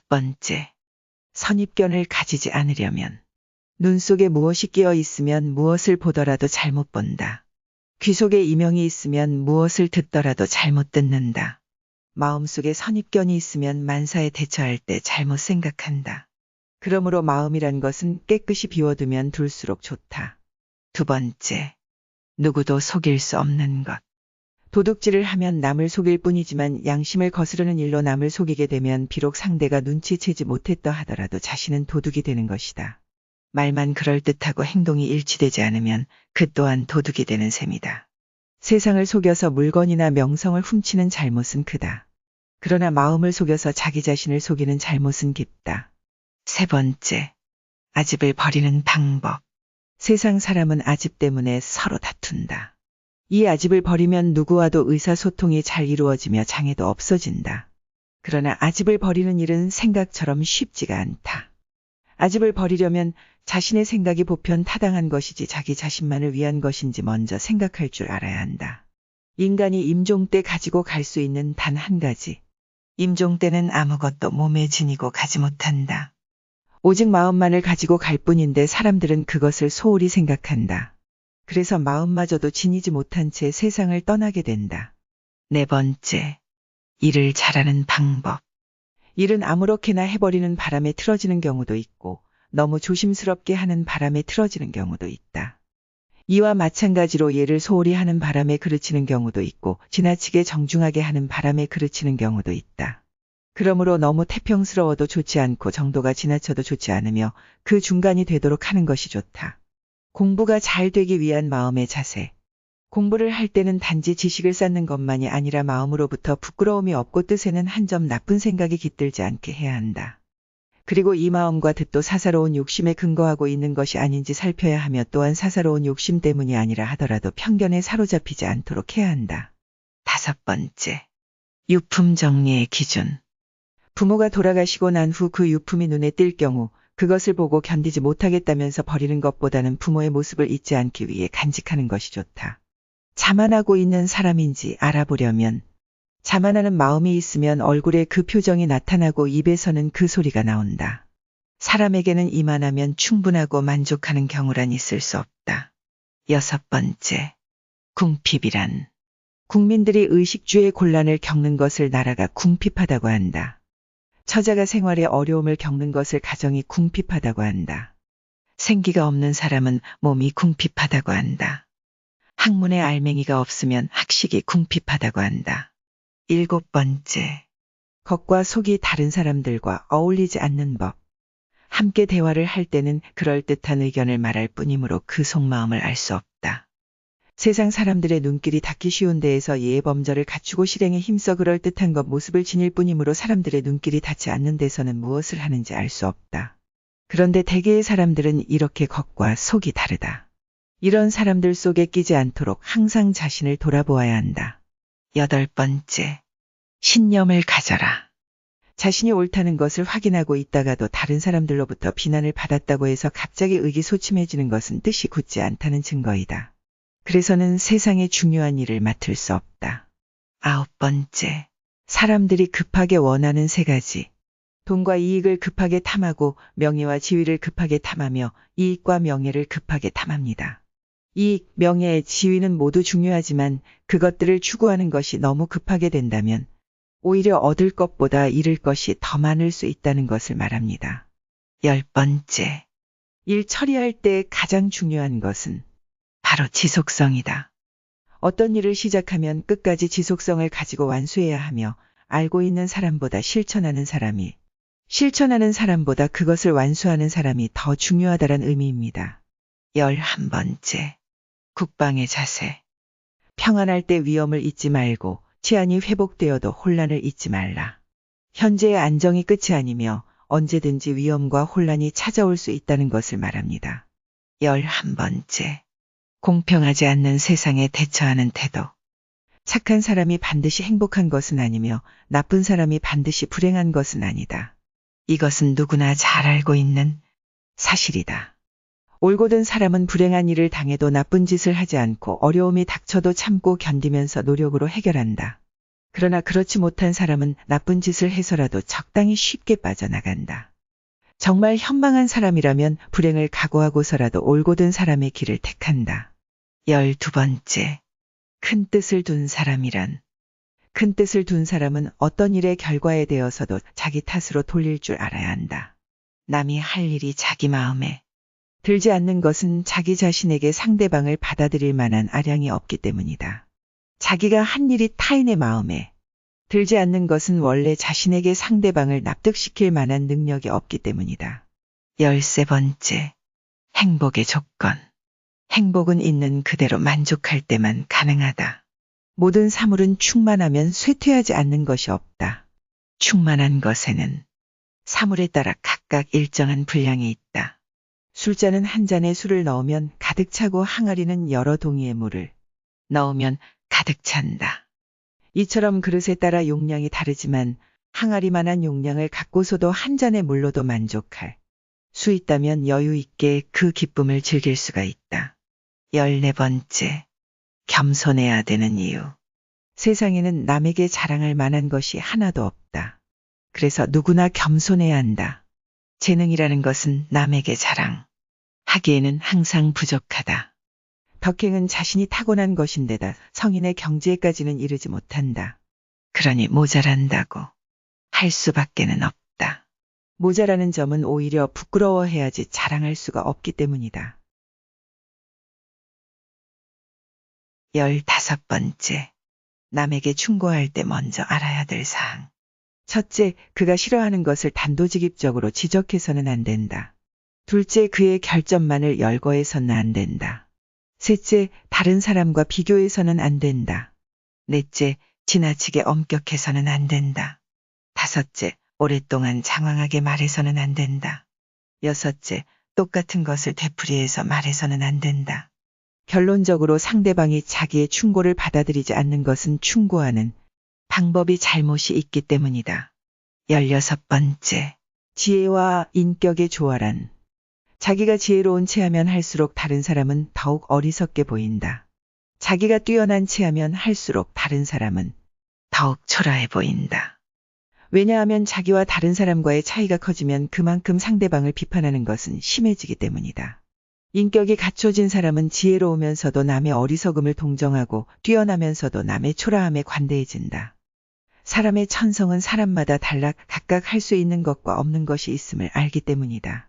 번째, 선입견을 가지지 않으려면 눈 속에 무엇이 끼어 있으면 무엇을 보더라도 잘못 본다. 귀 속에 이명이 있으면 무엇을 듣더라도 잘못 듣는다. 마음속에 선입견이 있으면 만사에 대처할 때 잘못 생각한다. 그러므로 마음이란 것은 깨끗이 비워두면 둘수록 좋다. 두 번째, 누구도 속일 수 없는 것. 도둑질을 하면 남을 속일 뿐이지만 양심을 거스르는 일로 남을 속이게 되면 비록 상대가 눈치채지 못했다 하더라도 자신은 도둑이 되는 것이다. 말만 그럴듯하고 행동이 일치되지 않으면 그 또한 도둑이 되는 셈이다. 세상을 속여서 물건이나 명성을 훔치는 잘못은 크다. 그러나 마음을 속여서 자기 자신을 속이는 잘못은 깊다. 세 번째, 아집을 버리는 방법. 세상 사람은 아집 때문에 서로 다툰다. 이 아집을 버리면 누구와도 의사소통이 잘 이루어지며 장애도 없어진다. 그러나 아집을 버리는 일은 생각처럼 쉽지가 않다. 아집을 버리려면 자신의 생각이 보편 타당한 것이지 자기 자신만을 위한 것인지 먼저 생각할 줄 알아야 한다. 인간이 임종 때 가지고 갈 수 있는 단 한 가지. 임종 때는 아무것도 몸에 지니고 가지 못한다. 오직 마음만을 가지고 갈 뿐인데 사람들은 그것을 소홀히 생각한다. 그래서 마음마저도 지니지 못한 채 세상을 떠나게 된다. 네 번째, 일을 잘하는 방법. 일은 아무렇게나 해버리는 바람에 틀어지는 경우도 있고 너무 조심스럽게 하는 바람에 틀어지는 경우도 있다. 이와 마찬가지로 예를 소홀히 하는 바람에 그르치는 경우도 있고 지나치게 정중하게 하는 바람에 그르치는 경우도 있다. 그러므로 너무 태평스러워도 좋지 않고 정도가 지나쳐도 좋지 않으며 그 중간이 되도록 하는 것이 좋다. 공부가 잘 되기 위한 마음의 자세. 공부를 할 때는 단지 지식을 쌓는 것만이 아니라 마음으로부터 부끄러움이 없고 뜻에는 한 점 나쁜 생각이 깃들지 않게 해야 한다. 그리고 이 마음과 뜻도 사사로운 욕심에 근거하고 있는 것이 아닌지 살펴야 하며 또한 사사로운 욕심 때문이 아니라 하더라도 편견에 사로잡히지 않도록 해야 한다. 다섯 번째, 유품 정리의 기준. 부모가 돌아가시고 난 후 그 유품이 눈에 띌 경우 그것을 보고 견디지 못하겠다면서 버리는 것보다는 부모의 모습을 잊지 않기 위해 간직하는 것이 좋다. 자만하고 있는 사람인지 알아보려면 자만하는 마음이 있으면 얼굴에 그 표정이 나타나고 입에서는 그 소리가 나온다. 사람에게는 이만하면 충분하고 만족하는 경우란 있을 수 없다. 여섯 번째, 궁핍이란. 국민들이 의식주의 곤란을 겪는 것을 나라가 궁핍하다고 한다. 처자가 생활에 어려움을 겪는 것을 가정이 궁핍하다고 한다. 생기가 없는 사람은 몸이 궁핍하다고 한다. 학문에 알맹이가 없으면 학식이 궁핍하다고 한다. 일곱 번째, 겉과 속이 다른 사람들과 어울리지 않는 법. 함께 대화를 할 때는 그럴듯한 의견을 말할 뿐이므로 그 속마음을 알 수 없다. 세상 사람들의 눈길이 닿기 쉬운 데에서 예의범절을 갖추고 실행에 힘써 그럴듯한 것 모습을 지닐 뿐이므로 사람들의 눈길이 닿지 않는 데서는 무엇을 하는지 알 수 없다. 그런데 대개의 사람들은 이렇게 겉과 속이 다르다. 이런 사람들 속에 끼지 않도록 항상 자신을 돌아보아야 한다. 여덟 번째, 신념을 가져라. 자신이 옳다는 것을 확인하고 있다가도 다른 사람들로부터 비난을 받았다고 해서 갑자기 의기소침해지는 것은 뜻이 굳지 않다는 증거이다. 그래서는 세상의 중요한 일을 맡을 수 없다. 아홉 번째, 사람들이 급하게 원하는 세 가지. 돈과 이익을 급하게 탐하고 명예와 지위를 급하게 탐하며 이익과 명예를 급하게 탐합니다. 이익, 명예, 지위는 모두 중요하지만 그것들을 추구하는 것이 너무 급하게 된다면 오히려 얻을 것보다 잃을 것이 더 많을 수 있다는 것을 말합니다. 열 번째, 일 처리할 때 가장 중요한 것은 바로 지속성이다. 어떤 일을 시작하면 끝까지 지속성을 가지고 완수해야 하며 알고 있는 사람보다 실천하는 사람보다 그것을 완수하는 사람이 더 중요하다는 의미입니다. 11번째, 국방의 자세. 평안할 때 위험을 잊지 말고 치안이 회복되어도 혼란을 잊지 말라. 현재의 안정이 끝이 아니며 언제든지 위험과 혼란이 찾아올 수 있다는 것을 말합니다. 11번째, 공평하지 않는 세상에 대처하는 태도. 착한 사람이 반드시 행복한 것은 아니며 나쁜 사람이 반드시 불행한 것은 아니다. 이것은 누구나 잘 알고 있는 사실이다. 올곧은 사람은 불행한 일을 당해도 나쁜 짓을 하지 않고 어려움이 닥쳐도 참고 견디면서 노력으로 해결한다. 그러나 그렇지 못한 사람은 나쁜 짓을 해서라도 적당히 쉽게 빠져나간다. 정말 현망한 사람이라면 불행을 각오하고서라도 올곧은 사람의 길을 택한다. 12번째. 큰 뜻을 둔 사람이란. 큰 뜻을 둔 사람은 어떤 일의 결과에 대해서도 자기 탓으로 돌릴 줄 알아야 한다. 남이 할 일이 자기 마음에 들지 않는 것은 자기 자신에게 상대방을 받아들일 만한 아량이 없기 때문이다. 자기가 한 일이 타인의 마음에 들지 않는 것은 원래 자신에게 상대방을 납득시킬 만한 능력이 없기 때문이다. 13번째. 행복의 조건. 행복은 있는 그대로 만족할 때만 가능하다. 모든 사물은 충만하면 쇠퇴하지 않는 것이 없다. 충만한 것에는 사물에 따라 각각 일정한 분량이 있다. 술잔은 한 잔에 술을 넣으면 가득 차고 항아리는 여러 동이의 물을 넣으면 가득 찬다. 이처럼 그릇에 따라 용량이 다르지만 항아리만한 용량을 갖고서도 한 잔의 물로도 만족할 수 있다면 여유 있게 그 기쁨을 즐길 수가 있다. 14번째. 겸손해야 되는 이유. 세상에는 남에게 자랑할 만한 것이 하나도 없다. 그래서 누구나 겸손해야 한다. 재능이라는 것은 남에게 자랑하기에는 항상 부족하다. 덕행은 자신이 타고난 것인데다 성인의 경지에까지는 이르지 못한다. 그러니 모자란다고 할 수밖에는 없다. 모자라는 점은 오히려 부끄러워해야지 자랑할 수가 없기 때문이다. 15번째. 남에게 충고할 때 먼저 알아야 될 사항. 첫째, 그가 싫어하는 것을 단도직입적으로 지적해서는 안 된다. 둘째, 그의 결점만을 열거해서는 안 된다. 셋째, 다른 사람과 비교해서는 안 된다. 넷째, 지나치게 엄격해서는 안 된다. 다섯째, 오랫동안 장황하게 말해서는 안 된다. 여섯째, 똑같은 것을 되풀이해서 말해서는 안 된다. 결론적으로 상대방이 자기의 충고를 받아들이지 않는 것은 충고하는 방법이 잘못이 있기 때문이다. 16번째. 지혜와 인격의 조화란. 자기가 지혜로운 체하면 할수록 다른 사람은 더욱 어리석게 보인다. 자기가 뛰어난 체하면 할수록 다른 사람은 더욱 초라해 보인다. 왜냐하면 자기와 다른 사람과의 차이가 커지면 그만큼 상대방을 비판하는 것은 심해지기 때문이다. 인격이 갖춰진 사람은 지혜로우면서도 남의 어리석음을 동정하고 뛰어나면서도 남의 초라함에 관대해진다. 사람의 천성은 사람마다 달라 각각 할 수 있는 것과 없는 것이 있음을 알기 때문이다.